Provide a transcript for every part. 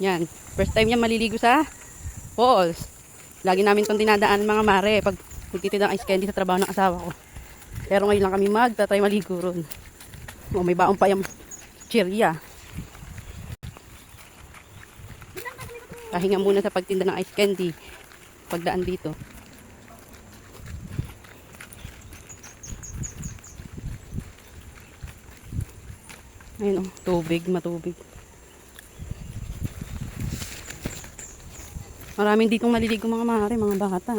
Yan. First time niya maliligo sa falls. Lagi namin itong dinadaan mga mare pag nagtitid ng ice candy sa trabaho ng asawa ko. Pero ngayon lang kami magtatry maligo ron. O, may baon pa yung chirya. Pahinga muna sa pagtinda ng ice candy. Pagdaan dito. Ayun o, tubig, matubig. Maraming ditong maliligo mga mare, mga bata.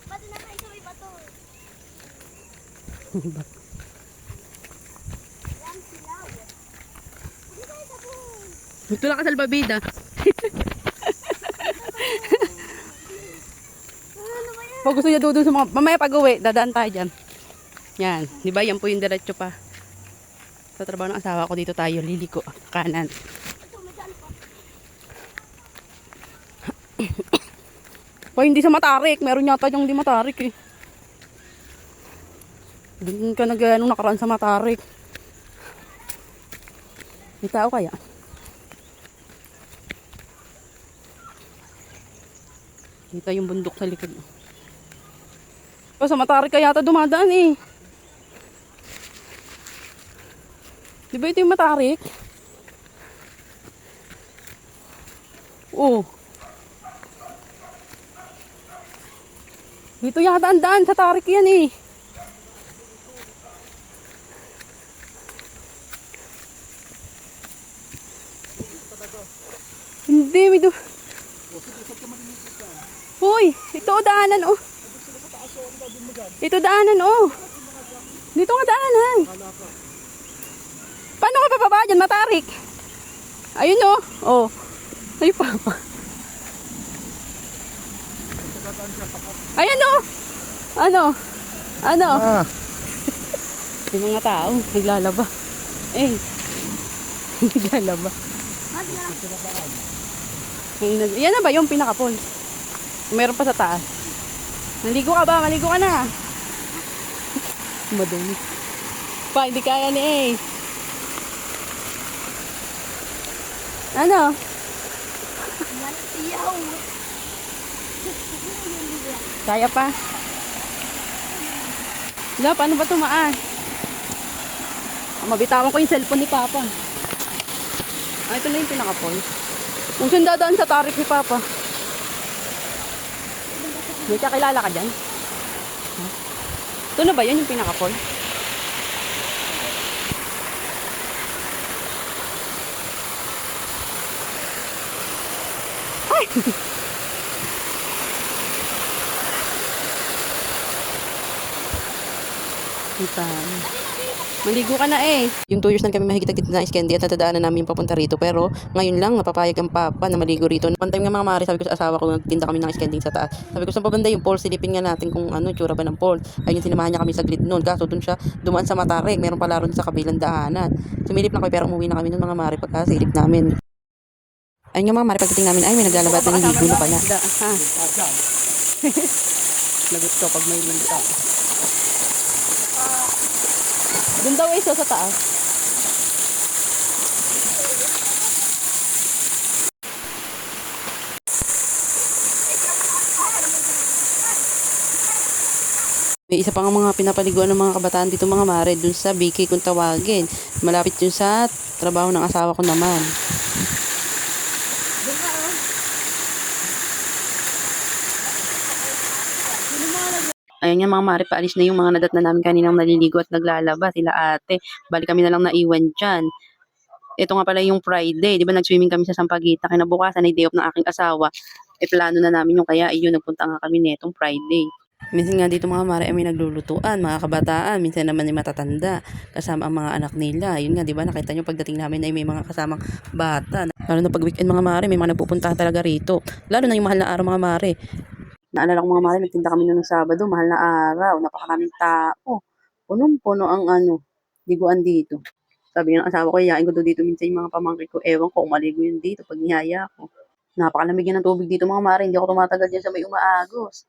Bato na kayo sa may bato. Yan silaw. Hindi tayo sa pool. Gusto lang ka salbabida. Ano ba yan? Pag gusto niya doon sa mga, mamaya pag uwi, dadaan tayo dyan. Yan, di ba? Yan po yung diretso pa. Sa trabaho ng asawa ko, dito tayo liliko. Kanan. Ito, may daan pa. Pa hindi sa matarik. Meron yata yung di matarik eh. Doon ka nung nakaraan sa matarik. May tao kaya? Kita yung bundok sa likod. Pa sa matarik kaya yata dumadaan eh. Di ba ito yung matarik? Oh. Dito yata ang daan sa tarik yan eh. Hindi, may do. Hoy, ito daanan oh. Ito daanan oh. Dito nga daanan. Paano ka bababa dyan? Matarik. Ayun oh. Oh. Ay papa. Ayan oh. Ano? Ano? Yung mga tao, naglalaba. Eh. Naglalaba. Yan na ba yung pinaka-falls? Meron pa sa taas. Naligo ka ba? Maligo ka na. Madumi. Pa, hindi kaya ni eh. Ano? Iyaw. Kaya pa? Wala, paano ba tumaan? Mabitawan ko yung cellphone ni Papa. Ah, ito na yung pinaka-falls. Kung saan dadaan sa tarik ni Papa. May kakilala ka dyan? Huh? Ito na ba yan yung pinaka-falls? Ay! Kita. Maligo ka na eh. Yung 2 years na kami mahigit na ice candy at natadaanan namin papunta rito. Pero ngayon lang napapayag ang papa na maligo rito. One time nga mga mare, sabi ko sa asawa ko, nagtinda kami ng ice candy sa taas. Sabi ko saan pa banda yung pool, silipin nga natin kung ano tsura ba ng pool. Ayun, sinamahan niya kami sa grid noon. Kaso dun siya dumaan sa Matarik. Meron pala ron sa kabilang daanan. Sumilip lang kami pero umuwi na kami nun mga mare pagkasilip namin. Ayun nga mga mare, pagdating namin ay may naglalabat na niligo na pala. Lagot ko pag may lunta. Doon daw isa sa taas. May isa pa nga mga pinapaliguan ng mga kabataan dito mga mare, dun sa BK kung tawagin. Malapit yun sa trabaho ng asawa ko naman. Ayun nga mga mare, paalis na yung mga nadat na namin kaninang naliligo at naglalaba. Sila ate, balik kami na lang naiwan dyan. Ito nga pala yung Friday, di ba nag-swimming kami sa Sampaguita. Kinabukasan ay day off ng aking asawa. E plano na namin yung kaya iyon, nagpunta nga kami netong Friday. Minsan nga dito mga mare ay may naglulutuan, mga kabataan, minsan naman ay matatanda, kasama ang mga anak nila. Yun nga, di ba nakita nyo pagdating namin ay may mga kasamang bata. Lalo na pag weekend mga mare, may mga nagpupunta talaga rito. Lalo na yung mahal na araw mga mare. Naalala ko mga mare, nagtinda kami noong Sabado, mahal na araw, napakaraming tao. Punong-puno ang liguan dito. Sabi ng asawa ko, yayain ko dito minsan yung mga pamangkin ko. Ewan ko, umaligo yun dito pag niyaya ko. Napakalamig yan ng tubig dito mga mare, hindi ako tumatagal dyan sa may umaagos.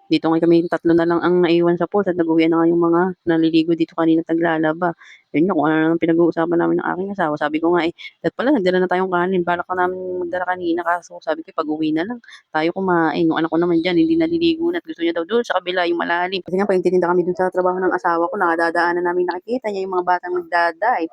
Dito nga kami tatlo na lang ang naiwan sa pool at nag-uwian na nga yung mga naliligo dito kanina at naglalaba. Yun nga kung ano lang pinag-uusapan namin ng aking asawa. Sabi ko nga, dapat pala nagdala na tayong kanin. Balak ka namin magdala kanina kaso sabi ko pag-uwi na lang tayo kumain. Yung anak ko naman diyan hindi naliligo na at gusto niya daw doon sa kabila yung malalim. Kasi nga pag nagtitinda kami dun sa trabaho ng asawa ko, nakadadaanan namin nakikita niya yung mga batang nagda-dive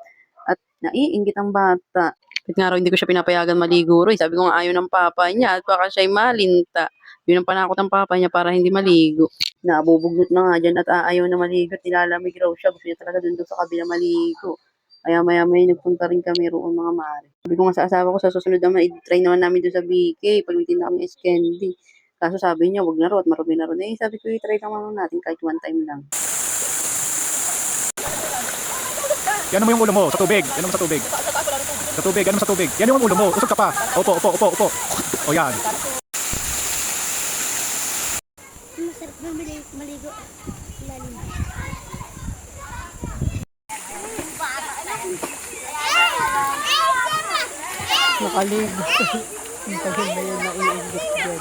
at naiinggit ang bata. Kahit nga raw hindi ko siya pinapayagan maligo ro, sabi ko nga ayaw ng papa niya at baka siya'y malinta. Yun ang panakot ng papa niya para hindi maligo. Nabubugnot na nga diyan at ayaw na maligo at nilalamig raw siya. Gusto niya talaga dun sa kabila maligo. Kaya maya-maya nagpunta rin kami roon mga mare. Sabi ko nga sa asawa ko sa susunod naman i-try naman namin dun sa BK pag may tinda kami ng candy. Kaso sabi niya wag na raw at marumi na raw. Sabi ko i-try naman natin kahit one time lang. Yan mo yung ulo mo sa tubig. Yan mo sa tubig. Sa tubig, yan mo sa tubig. Yan yung ulo mo. Usog ka pa. Opo, opo, opo, opo. O yan. Masarap na maligo. Lalim. Nakaligo. Ang tagal na yun na iinggit dyan.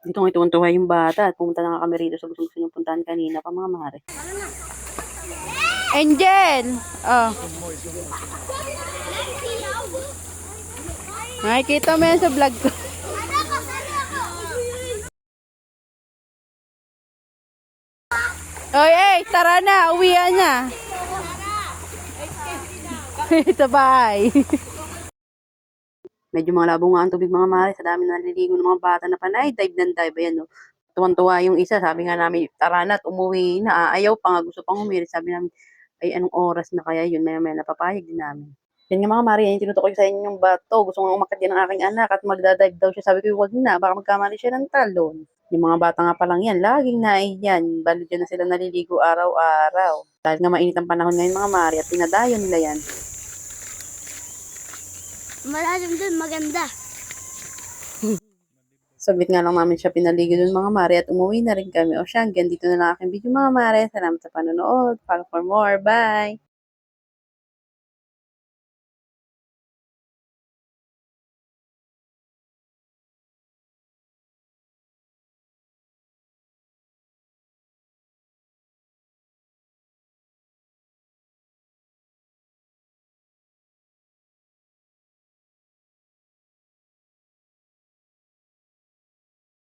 Dito nga tuwan-tuwa yung bata at pumunta na nga kami rito sa gusto niyong puntahan kanina pa mga mare. Angel! Oh. Nakikita mo yan sa vlog ko. Oy, tara na, uwian na. Sa bahay. Medyo mga labo nga ang tubig mga mare, sa dami na naliligo ng mga bata na panay, dive ng dive, ayan no. Tuwan-tuwa yung isa, sabi nga namin, tara na at umuwi na, ayaw pa nga, gusto pang humirit, sabi namin, ay anong oras na kaya yun, maya-maya napapayag din namin. Yan nga mga mare, yan yung tinutukoy sa inyo yung bato, gusto nga umakyat yan ng aking anak at magdadive daw siya, sabi ko, wag na, baka magkamali siya ng talon. Yung mga bata nga pa lang yan, laging naiyan, bali dyan na sila naliligo araw-araw. Dahil nga mainit ang panahon ngayon mga mare, at pinadayo nila yan. Malalim dun, maganda. Saglit nga lang namin siya pinaligo dun mga mare at umuwi na rin kami. O siya, hanggang dito na lang aking video mga mare. Salamat sa panonood. Follow for more. Bye!